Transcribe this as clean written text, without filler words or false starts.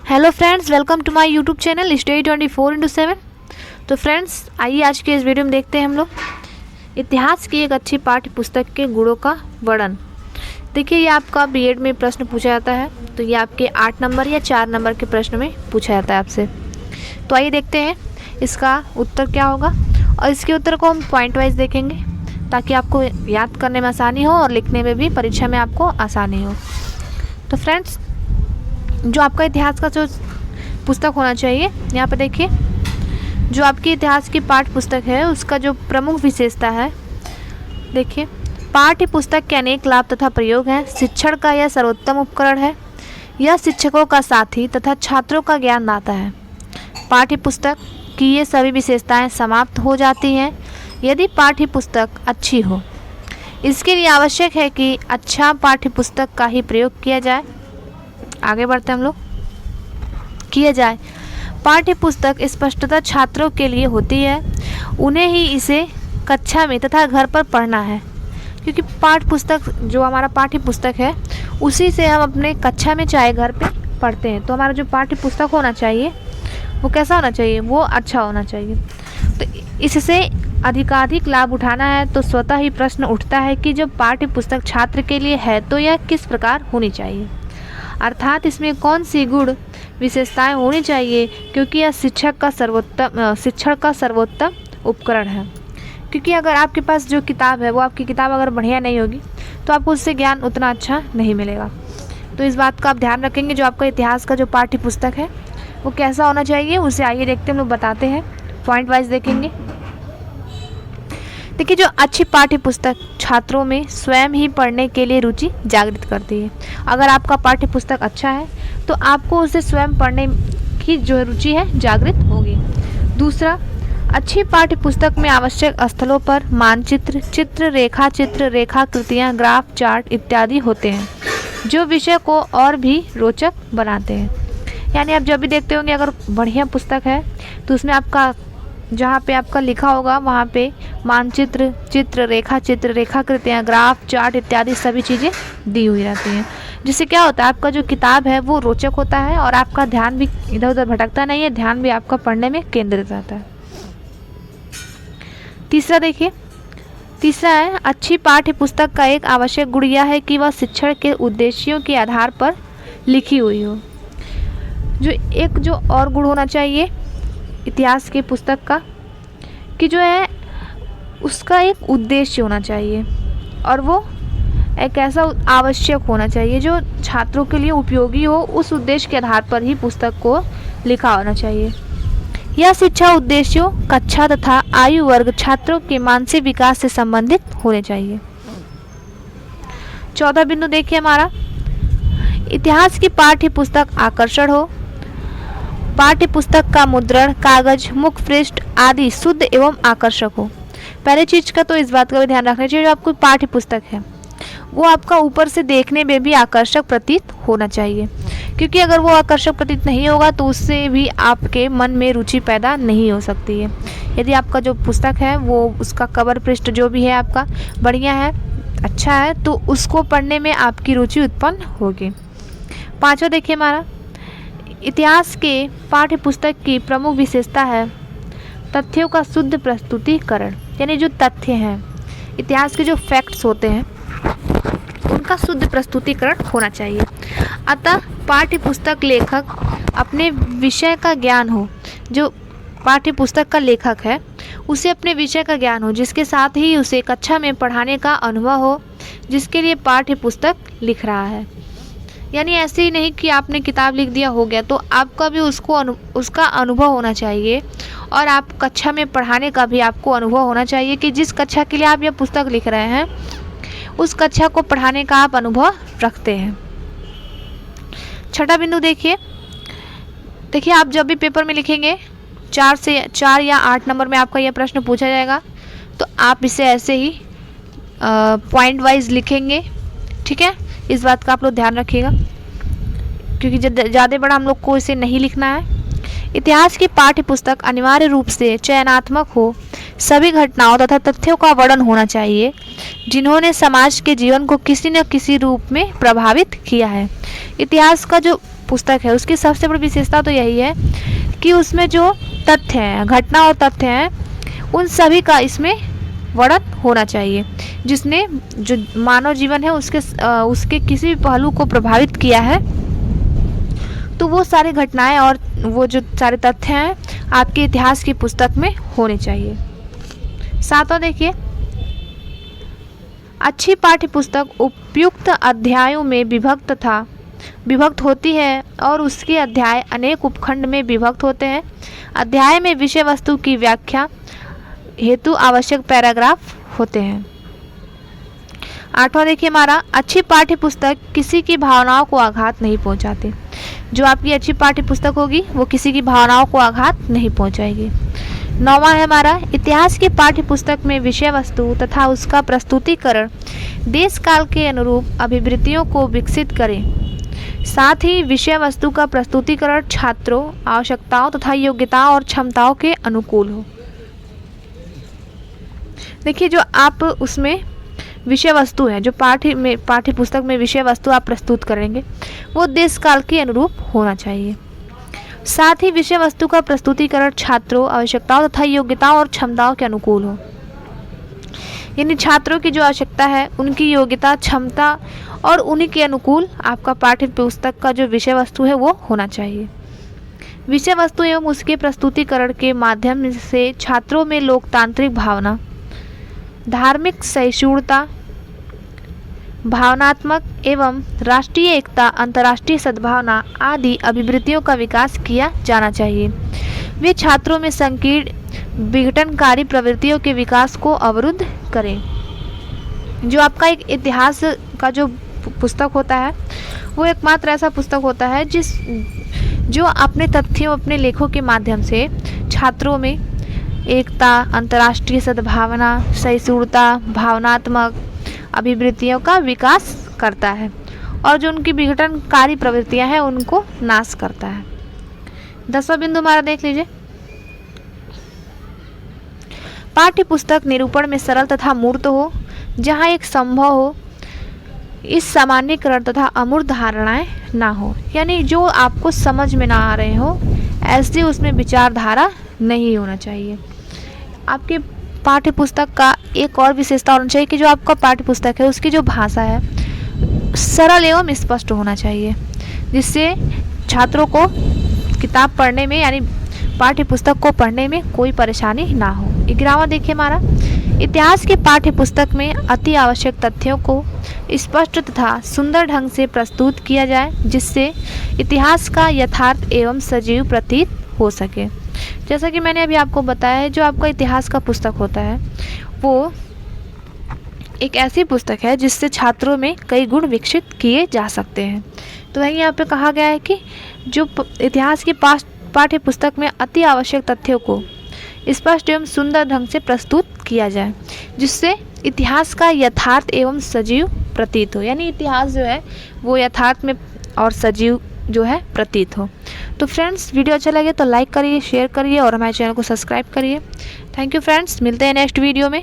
Hello friends, welcome to my YouTube channel study 24/7। तो friends, आइए आज के इस वीडियो में देखते हैं हम लोग इतिहास की एक अच्छी पाठ्य पुस्तक के गुणों का वर्णन। देखिए, ये आपका बीएड में प्रश्न पूछा जाता है, तो ये आपके 8 नंबर या 4 नंबर के प्रश्न में पूछा जाता है आपसे। तो आइए देखते हैं इसका उत्तर क्या होगा, और इसके उत्तर को हम पॉइंट वाइज देखेंगे ताकि आपको याद करने में आसानी हो और लिखने में भी परीक्षा में आपको आसानी हो। तो फ्रेंड्स, जो आपका इतिहास का जो पुस्तक होना चाहिए, यहाँ पर देखिए, जो आपकी इतिहास की पाठ्य पुस्तक है उसका जो प्रमुख विशेषता है, देखिए, पाठ्य पुस्तक के अनेक लाभ तथा प्रयोग हैं। शिक्षण का यह सर्वोत्तम उपकरण है। यह शिक्षकों का साथी तथा छात्रों का ज्ञानदाता है। पाठ्य पुस्तक की ये सभी विशेषताएं समाप्त हो जाती हैं यदि पाठ्य पुस्तक अच्छी हो। इसके लिए आवश्यक है कि अच्छा पाठ्य पुस्तक का ही प्रयोग किया जाए। आगे बढ़ते हम लोग, किया जाए। पाठ्य पुस्तक स्पष्टता छात्रों के लिए होती है। उन्हें ही इसे कक्षा में तथा घर पर पढ़ना है, क्योंकि पाठ्य पुस्तक जो हमारा पाठ्य पुस्तक है उसी से हम अपने कक्षा में चाहे घर पे पढ़ते हैं। तो हमारा जो पाठ्य पुस्तक होना चाहिए वो कैसा होना चाहिए, वो अच्छा होना चाहिए। तो इससे अधिकाधिक लाभ उठाना है तो स्वतः ही प्रश्न उठता है कि जब पाठ्य पुस्तक छात्र के लिए है तो यह किस प्रकार होनी चाहिए, अर्थात इसमें कौन सी गुण विशेषताएं होनी चाहिए, क्योंकि यह शिक्षण का सर्वोत्तम उपकरण है। क्योंकि अगर आपके पास जो किताब है वो आपकी किताब अगर बढ़िया नहीं होगी तो आपको उससे ज्ञान उतना अच्छा नहीं मिलेगा। तो इस बात का आप ध्यान रखेंगे। जो आपका इतिहास का जो पाठ्य पुस्तक है वो कैसा होना चाहिए, उसे आइए देखते हैं, हम लोग बताते हैं, पॉइंट वाइज देखेंगे। देखिए, जो अच्छी पाठ्य पुस्तक छात्रों में स्वयं ही पढ़ने के लिए रुचि जागृत करती है। अगर आपका पाठ्य पुस्तक अच्छा है तो आपको उसे स्वयं पढ़ने की जो रुचि है जागृत होगी। दूसरा, अच्छी पाठ्य पुस्तक में आवश्यक स्थलों पर मानचित्र, चित्र, रेखाकृतियाँ, ग्राफ, चार्ट इत्यादि होते हैं जो विषय को और भी रोचक बनाते हैं। यानी आप जब भी देखते होंगे अगर बढ़िया पुस्तक है तो उसमें आपका जहाँ पे आपका लिखा होगा वहाँ पे मानचित्र, चित्र, रेखाकृतियाँ, ग्राफ, चार्ट इत्यादि सभी चीज़ें दी हुई रहती हैं, जिससे क्या होता है आपका जो किताब है वो रोचक होता है और आपका ध्यान भी इधर उधर भटकता नहीं है, ध्यान भी आपका पढ़ने में केंद्रित रहता है। तीसरा देखिए, तीसरा है अच्छी पाठ्य पुस्तक का एक आवश्यक गुण यह है कि वह शिक्षण के उद्देश्यों के आधार पर लिखी हुई हो। जो और गुण होना चाहिए इतिहास की पुस्तक का, कि जो है उसका एक उद्देश्य होना चाहिए और वो एक ऐसा आवश्यक होना चाहिए जो छात्रों के लिए उपयोगी हो। उस उद्देश्य के आधार पर ही पुस्तक को लिखा होना चाहिए। यह शिक्षा उद्देश्यों, कक्षा तथा आयु वर्ग छात्रों के मानसिक विकास से संबंधित होने चाहिए। 14 बिंदु देखिए हमारा, इतिहास की पाठ्य पुस्तक आकर्षण हो। पाठ्य पुस्तक का मुद्रण, कागज, मुख पृष्ठ आदि शुद्ध एवं आकर्षक हो। पहले चीज का तो इस बात का भी ध्यान रखना चाहिए, जो आपको पाठ्य पुस्तक है वो आपका ऊपर से देखने में भी आकर्षक प्रतीत होना चाहिए, क्योंकि अगर वो आकर्षक प्रतीत नहीं होगा तो उससे भी आपके मन में रुचि पैदा नहीं हो सकती है। यदि आपका जो पुस्तक है वो उसका कवर पृष्ठ जो भी है आपका बढ़िया है, अच्छा है, तो उसको पढ़ने में आपकी रुचि उत्पन्न होगी। 5वां देखिए हमारा, इतिहास के पाठ्य पुस्तक की प्रमुख विशेषता है तथ्यों का शुद्ध प्रस्तुतिकरण। यानी जो तथ्य हैं, इतिहास के जो फैक्ट्स होते हैं उनका शुद्ध प्रस्तुतिकरण होना चाहिए। अतः पाठ्य पुस्तक लेखक अपने विषय का ज्ञान हो, जो पाठ्य पुस्तक का लेखक है उसे अपने विषय का ज्ञान हो, जिसके साथ ही उसे कक्षा में पढ़ाने का अनुभव हो, जिसके लिए पाठ्य पुस्तक लिख रहा है। यानी ऐसे ही नहीं कि आपने किताब लिख दिया हो गया, तो आपका भी उसका अनुभव होना चाहिए और आप कक्षा में पढ़ाने का भी आपको अनुभव होना चाहिए कि जिस कक्षा के लिए आप यह पुस्तक लिख रहे हैं उस कक्षा को पढ़ाने का आप अनुभव रखते हैं। 6वां बिंदु देखिए, आप जब भी पेपर में लिखेंगे 4 या 8 नंबर में आपका यह प्रश्न पूछा जाएगा तो आप इसे ऐसे ही पॉइंट वाइज लिखेंगे, ठीक है। इस बात का आप लोग ध्यान रखिएगा, क्योंकि ज़्यादा बड़ा हम लोग को इसे नहीं लिखना है। इतिहास की पाठ्य पुस्तक अनिवार्य रूप से चयनात्मक हो। सभी घटनाओं तथा तथ्यों का वर्णन होना चाहिए जिन्होंने समाज के जीवन को किसी न किसी रूप में प्रभावित किया है। इतिहास का जो पुस्तक है उसकी सबसे बड़ी विशेषता तो यही है कि उसमें जो तथ्य हैं, घटना और तथ्य हैं, उन सभी का इसमें वर्णन होना चाहिए, जिसने जो मानव जीवन है उसके किसी भी पहलू को प्रभावित किया है। तो वो सारी घटनाएं और वो जो सारे तथ्य हैं आपके इतिहास की पुस्तक में होने चाहिए। सातवां देखिए, अच्छी पाठ्य पुस्तक उपयुक्त अध्यायों में विभक्त होती है और उसके अध्याय अनेक उपखंड में विभक्त होते हैं। अध्याय में विषय वस्तु की व्याख्या हेतु आवश्यक पैराग्राफ होते हैं। आठवां देखिए हमारा, अच्छी पाठ्य पुस्तक किसी की भावनाओं को आघात नहीं पहुंचाते। जो आपकी अच्छी पाठ्य पुस्तक होगी वो किसी की भावनाओं को आघात नहीं पहुंचाएगी। नौवां है हमारा, इतिहास की पाठ्य पुस्तक में विषय वस्तु तथा उसका प्रस्तुतिकरण देश काल के अनुरूप अभिवृत्तियों को विकसित करें। साथ ही विषय वस्तु का प्रस्तुतिकरण छात्रों, आवश्यकताओं तथा योग्यताओं और क्षमताओं के अनुकूल हो। देखिए, जो आप उसमें विषय वस्तु है, जो पाठ्य पुस्तक में विषय वस्तु आप प्रस्तुत करेंगे वो देश काल के अनुरूप होना चाहिए। साथ ही विषय वस्तु का प्रस्तुतिकरण छात्रों, आवश्यकताओं तथा योग्यताओं और क्षमताओं के अनुकूल हो। यानी छात्रों की जो आवश्यकता है, उनकी योग्यता, क्षमता और उन्हीं के अनुकूल आपका पाठ्य पुस्तक का जो विषय वस्तु है वो होना चाहिए। विषय वस्तु एवं उसके प्रस्तुतिकरण के माध्यम से छात्रों में लोकतांत्रिक भावना, धार्मिक सहिष्णुता, भावनात्मक एवं राष्ट्रीय एकता, अंतर्राष्ट्रीय सद्भावना आदि अभिवृत्तियों का विकास किया जाना चाहिए। वे छात्रों में संकीर्ण विघटनकारी प्रवृत्तियों के विकास को अवरुद्ध करें। जो आपका एक इतिहास का जो पुस्तक होता है वो एकमात्र ऐसा पुस्तक होता है जो अपने तथ्यों, अपने लेखों के माध्यम से छात्रों में एकता, अंतर्राष्ट्रीय सद्भावना, सहिष्णुता, भावनात्मक अभिवृत्तियों का विकास करता है और जो उनकी विघटनकारी प्रवृत्तियां हैं उनको नाश करता है। 10वां बिंदु हमारा देख लीजिए, पाठ्य पुस्तक निरूपण में सरल तथा मूर्त हो, जहां एक संभव हो इस सामान्यकरण तथा अमूर्त धारणाएं ना हो। यानी जो आपको समझ में ना आ रहे हो ऐसे उसमें विचारधारा नहीं होना चाहिए। आपके पाठ्य पुस्तक का एक और विशेषता होना चाहिए कि जो आपका पाठ्य पुस्तक है उसकी जो भाषा है सरल एवं स्पष्ट होना चाहिए, जिससे छात्रों को किताब पढ़ने में यानी पाठ्य पुस्तक को पढ़ने में कोई परेशानी ना हो। 11वां देखिए हमारा, इतिहास के पाठ्य पुस्तक में अति आवश्यक तथ्यों को स्पष्ट तथा सुंदर ढंग से प्रस्तुत किया जाए, जिससे इतिहास का यथार्थ एवं सजीव प्रतीत हो सके। जैसा कि मैंने अभी आपको बताया है, जो आपका इतिहास का पुस्तक होता है वो एक ऐसी पुस्तक है जिससे छात्रों में कई गुण विकसित किए जा सकते हैं। तो वहीं यहाँ पे कहा गया है कि जो इतिहास की पाठ्य पुस्तक में अति आवश्यक तथ्यों को स्पष्ट एवं सुंदर ढंग से प्रस्तुत किया जाए, जिससे इतिहास का यथार्थ एवं सजीव प्रतीत हो। यानी इतिहास जो है वो यथार्थ में और सजीव जो है प्रतीत हो। तो फ्रेंड्स, वीडियो अच्छा लगे तो लाइक करिए, शेयर करिए और हमारे चैनल को सब्सक्राइब करिए। थैंक यू फ्रेंड्स, मिलते हैं नेक्स्ट वीडियो में।